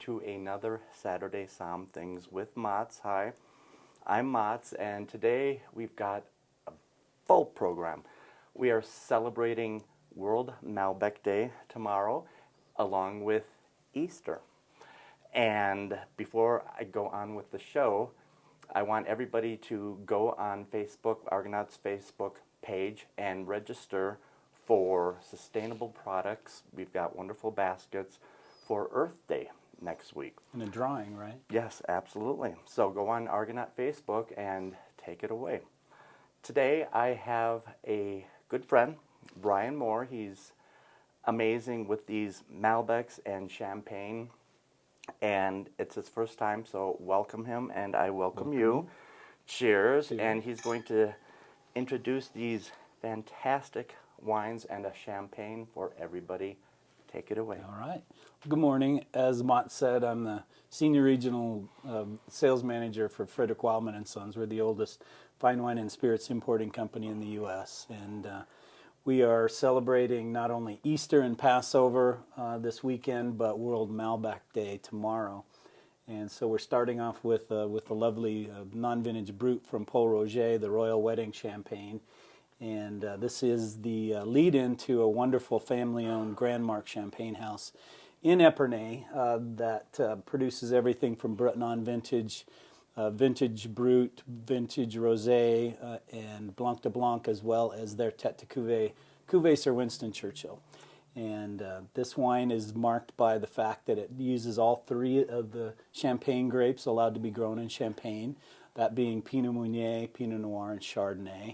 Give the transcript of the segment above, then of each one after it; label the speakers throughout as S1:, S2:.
S1: to another Saturday Somm-Things with Mats. Hi, I'm Mats, and today we've got a full program. We are celebrating World Malbec Day tomorrow, along with Easter. And before I go on with the show, I want everybody to go on Facebook, Argonaut's Facebook page, and register for sustainable products. We've got wonderful baskets for Earth Day next week.
S2: And a drawing, right?
S1: Yes, absolutely. So go on Argonaut Facebook and take it away. Today I have a good friend, Brian Moore. He's amazing with these Malbecs and champagne, and it's his first time, so welcome him, and I welcome you. Cheers.
S2: Cheers.
S1: And he's going to introduce these fantastic wines and a champagne for everybody. Take it away.
S2: All right. Good morning. As Mott said, I'm the Senior Regional Sales Manager for Frederick Wildman & Sons. We're the oldest fine wine and spirits importing company in the U.S., and we are celebrating not only Easter and Passover this weekend, but World Malbec Day tomorrow. And so we're starting off with the lovely non-vintage Brut from Paul Roger, the Royal Wedding Champagne. And this is the lead-in to a wonderful family-owned Grand Marque Champagne house in Epernay that produces everything from Brut non-vintage, vintage Brut, vintage Rosé, and Blanc de Blanc, as well as their Tête de Cuvée Sir Winston Churchill. And this wine is marked by the fact that it uses all three of the champagne grapes allowed to be grown in Champagne, that being Pinot Meunier, Pinot Noir, and Chardonnay.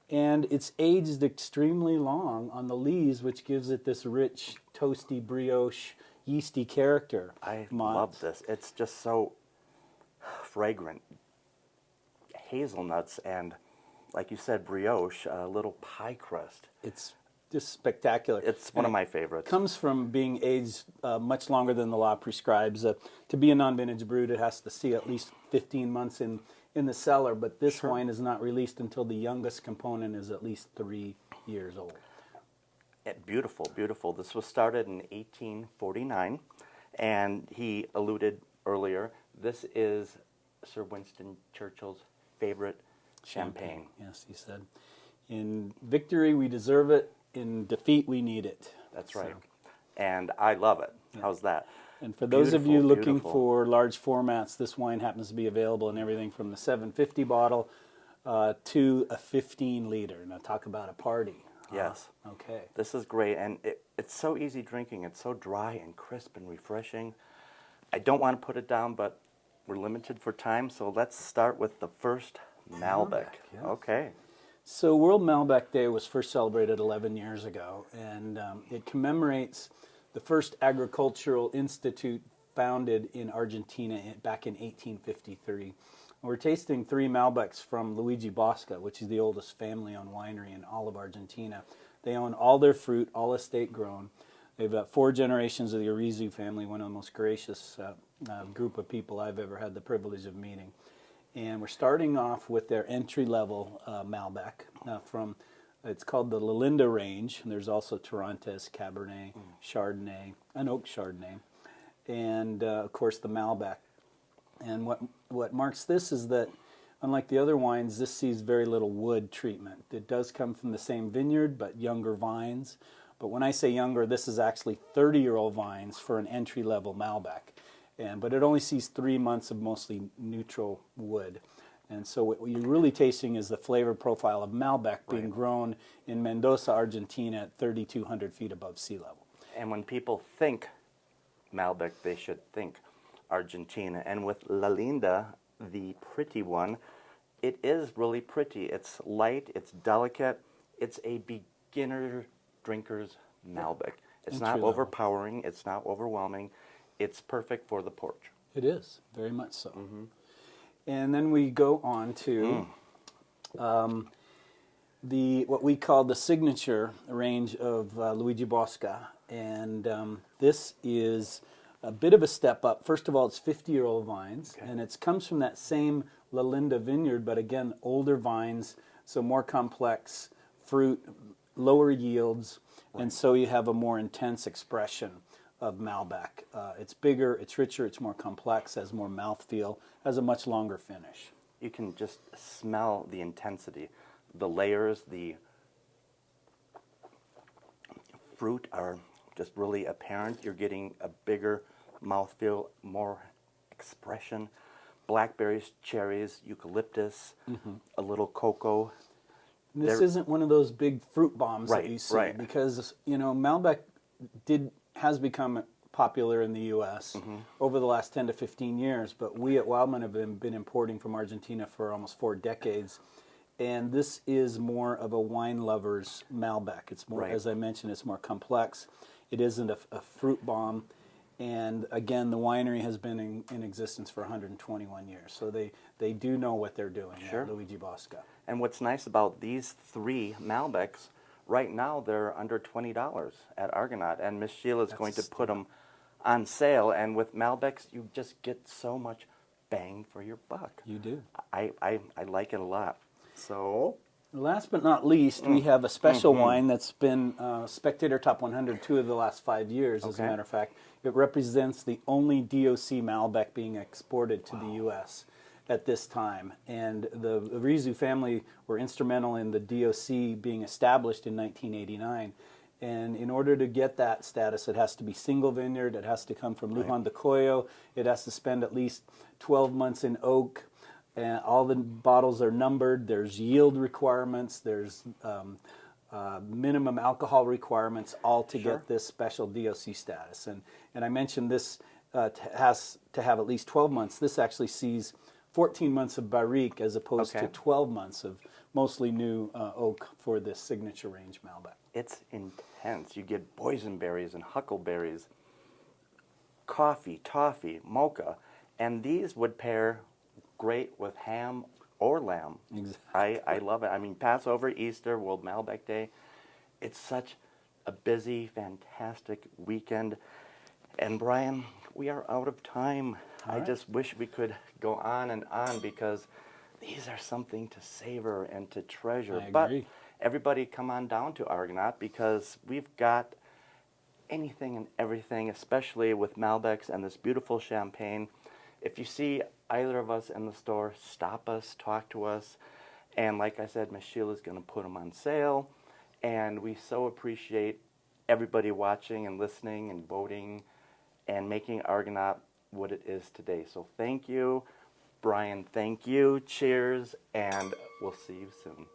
S2: And it's aged extremely long on the lees, which gives it this rich, toasty, brioche, yeasty character.
S1: I love this. It's just so fragrant. Hazelnuts and, like you said, brioche, a little pie crust.
S2: It's just spectacular.
S1: It's one of my favorites.
S2: It comes from being aged much longer than the law prescribes. To be a non-vintage Brut, it has to see at least 15 months in the cellar, but this wine is not released until the youngest component is at least 3 years old.
S1: Beautiful, beautiful. This was started in 1849, and he alluded earlier, this is Sir Winston Churchill's favorite champagne.
S2: Yes, he said. In victory, we deserve it. In defeat, we need it.
S1: That's right. And I love it. Yeah. How's that?
S2: And for those of you looking for large formats, this wine happens to be available in everything from the 750 bottle to a 15-liter. Now, talk about a party.
S1: Yes.
S2: Okay.
S1: This is great, and it's so easy drinking. It's so dry and crisp and refreshing. I don't want to put it down, but we're limited for time, so let's start with the first Malbec.
S2: Yes.
S1: Okay.
S2: So World Malbec Day was first celebrated 11 years ago, and it commemorates the first agricultural institute founded in Argentina back in 1853. And we're tasting 3 Malbecs from Luigi Bosca, which is the oldest family-owned winery in all of Argentina. They own all their fruit, all estate grown. They've got 4 generations of the Arizu family, one of the most gracious group of people I've ever had the privilege of meeting. And we're starting off with their entry-level Malbec from, it's called the Lalinda range, and there's also Torrontés, Cabernet, Chardonnay, an oak Chardonnay, and of course the Malbec. And what marks this is that, unlike the other wines, this sees very little wood treatment. It does come from the same vineyard, but younger vines. But when I say younger, this is actually 30-year-old vines for an entry-level Malbec. But it only sees 3 months of mostly neutral wood. And so what you're really tasting is the flavor profile of Malbec being grown in Mendoza, Argentina at 3,200 feet above sea level.
S1: And when people think Malbec, they should think Argentina. And with Lalinda, the pretty one, it is really pretty. It's light, it's delicate, it's a beginner drinker's Malbec. It's not overpowering, it's not overwhelming. It's perfect for the porch.
S2: It is, very much so. Mm-hmm. And then we go on to what we call the signature range of Luigi Bosca. And this is a bit of a step up. First of all, it's 50-year-old vines, and it comes from that same Lalinda vineyard, but again, older vines, so more complex fruit, lower yields, and so you have a more intense expression of Malbec. It's bigger, it's richer, it's more complex, has more mouthfeel, has a much longer finish.
S1: You can just smell the intensity. The layers, the fruit are just really apparent. You're getting a bigger mouthfeel, more expression. Blackberries, cherries, eucalyptus, a little cocoa.
S2: And this
S1: They're-
S2: isn't one of those big fruit bombs that
S1: Right,
S2: you see
S1: right.
S2: because Malbec has become popular in the U.S. over the last 10 to 15 years, but we at Wildman have been importing from Argentina for almost 4 decades. And this is more of a wine lover's Malbec. It's more,
S1: Right.
S2: as I mentioned, it's more complex. It isn't a fruit bomb. And again, the winery has been in existence for 121 years. So they do know what they're doing
S1: Sure.
S2: at Luigi Bosca.
S1: And what's nice about these 3 Malbecs, right now they're under $20 at Argonaut, and Miss Sheila's
S2: That's
S1: going
S2: a
S1: to put them on sale. And with Malbecs, you just get so much bang for your buck.
S2: You do.
S1: I like it a lot. So,
S2: Last but not least, we have a special wine that's been Spectator Top 100 2 of the last 5 years, as a
S1: Okay.
S2: matter of fact. It represents the only DOC Malbec being exported to the U.S. at this time. And the Rizu family were instrumental in the DOC being established in 1989. And in order to get that status, it has to be single vineyard, it has to come from Lujan de Cuyo, it has to spend at least 12 months in oak. And all the bottles are numbered. There's yield requirements. There's minimum alcohol requirements, all to
S1: Sure.
S2: get this special DOC status. And I mentioned this has to have at least 12 months. This actually sees 14 months of barrique as opposed
S1: Okay.
S2: to 12 months of mostly new oak for this signature range Malbec.
S1: it's intense. You get boysenberries and huckleberries, coffee, toffee, mocha, and these would pair great with ham or lamb.
S2: Exactly.
S1: I love it. I mean, Passover, Easter, World Malbec Day. It's such a busy, fantastic weekend. And Brian, we are out of time.
S2: All
S1: I
S2: right.
S1: just wish we could go on and on because these are something to savor and to treasure.
S2: I
S1: But
S2: agree.
S1: everybody come on down to Argonaut because we've got anything and everything, especially with Malbecs and this beautiful champagne. If you see either of us in the store, stop us, talk to us. And like I said, Miss Sheila's going to put them on sale. And we so appreciate everybody watching and listening and voting and making Argonaut what it is today. So thank you. Brian, thank you. Cheers. And we'll see you soon.